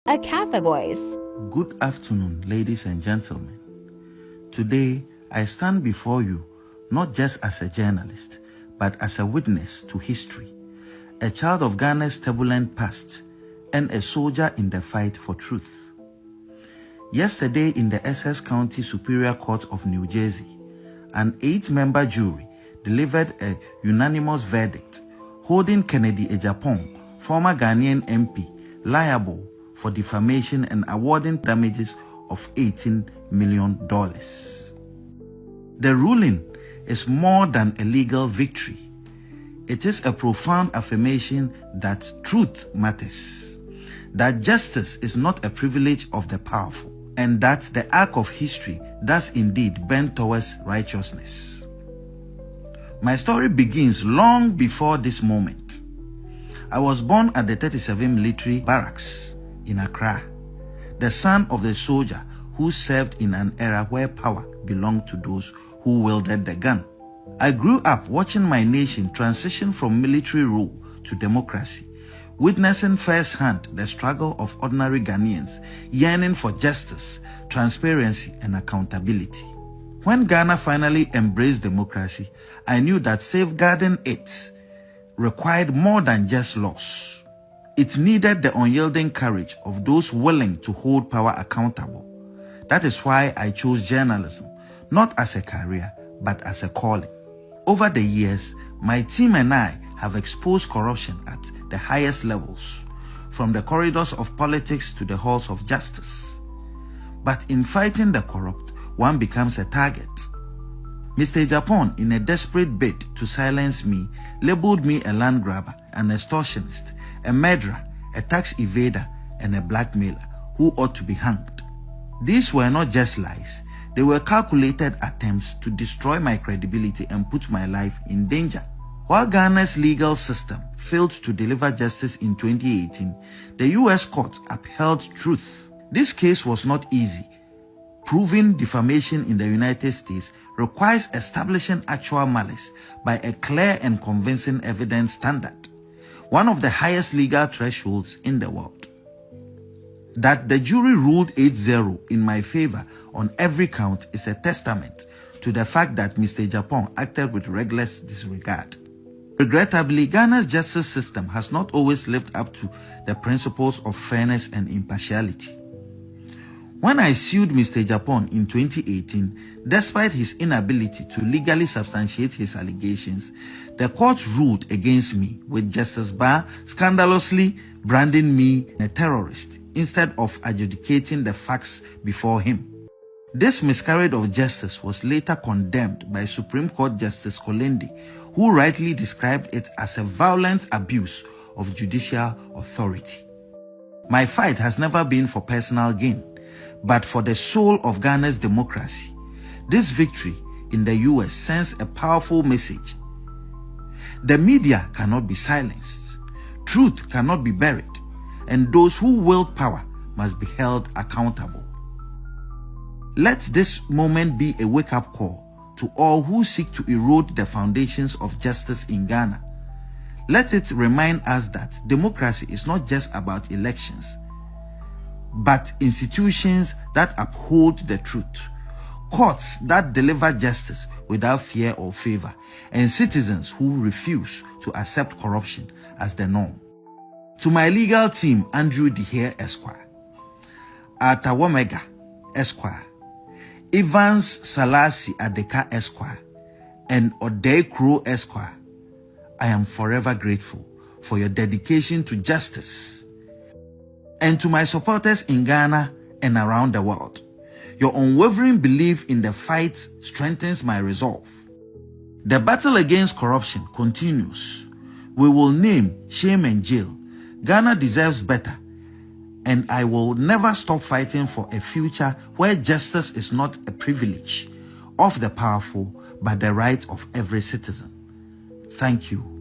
A Cafe Voice. Good afternoon, ladies and gentlemen. Today, I stand before you not just as a journalist, but as a witness to history, a child of Ghana's turbulent past, and a soldier in the fight for truth. Yesterday, in the Essex County Superior Court of New Jersey, an 8-member jury delivered a unanimous verdict holding Kennedy Agyapong, former Ghanaian MP, liable for defamation and awarding damages of $18 million. The ruling is more than a legal victory. It is a profound affirmation that truth matters, that justice is not a privilege of the powerful, and that the arc of history does indeed bend towards righteousness. My story begins long before this moment. I was born at the 37 Military Barracks in Accra, the son of the soldier who served in an era where power belonged to those who wielded the gun. I grew up watching my nation transition from military rule to democracy, witnessing firsthand the struggle of ordinary Ghanaians yearning for justice, transparency, and accountability. When Ghana finally embraced democracy, I knew that safeguarding it required more than just laws. It needed the unyielding courage of those willing to hold power accountable. That is why I chose journalism, not as a career, but as a calling. Over the years, my team and I have exposed corruption at the highest levels, from the corridors of politics to the halls of justice. But in fighting the corrupt, one becomes a target. Mr. Agyapong, in a desperate bid to silence me, labeled me a land grabber, an extortionist, a murderer, a tax evader, and a blackmailer who ought to be hanged. These were not just lies. They were calculated attempts to destroy my credibility and put my life in danger. While Ghana's legal system failed to deliver justice in 2018, the U.S. court upheld truth. This case was not easy. Proving defamation in the United States requires establishing actual malice by a clear and convincing evidence standard, one of the highest legal thresholds in the world. That the jury ruled 8-0 in my favor on every count is a testament to the fact that Mr. Agyapong acted with reckless disregard. Regrettably, Ghana's justice system has not always lived up to the principles of fairness and impartiality. When I sued Mr. Agyapong in 2018, despite his inability to legally substantiate his allegations, the court ruled against me, with Justice Barr scandalously branding me a terrorist instead of adjudicating the facts before him. This miscarriage of justice was later condemned by Supreme Court Justice Kennedy, who rightly described it as a violent abuse of judicial authority. My fight has never been for personal gain, but for the soul of Ghana's democracy. This victory in the US sends a powerful message. The media cannot be silenced, truth cannot be buried, and those who wield power must be held accountable. Let this moment be a wake-up call to all who seek to erode the foundations of justice in Ghana. Let it remind us that democracy is not just about elections, but institutions that uphold the truth, courts that deliver justice without fear or favor, and citizens who refuse to accept corruption as the norm. To my legal team, Andrew Dehere Esquire, Atawomega Esquire, Evans Salasi Adeka Esquire, and Odei Kro Esquire, I am forever grateful for your dedication to justice. And to my supporters in Ghana and around the world, your unwavering belief in the fight strengthens my resolve. The battle against corruption continues. We will name shame and jail. Ghana deserves better, and I will never stop fighting for a future where justice is not a privilege of the powerful, but the right of every citizen. Thank you.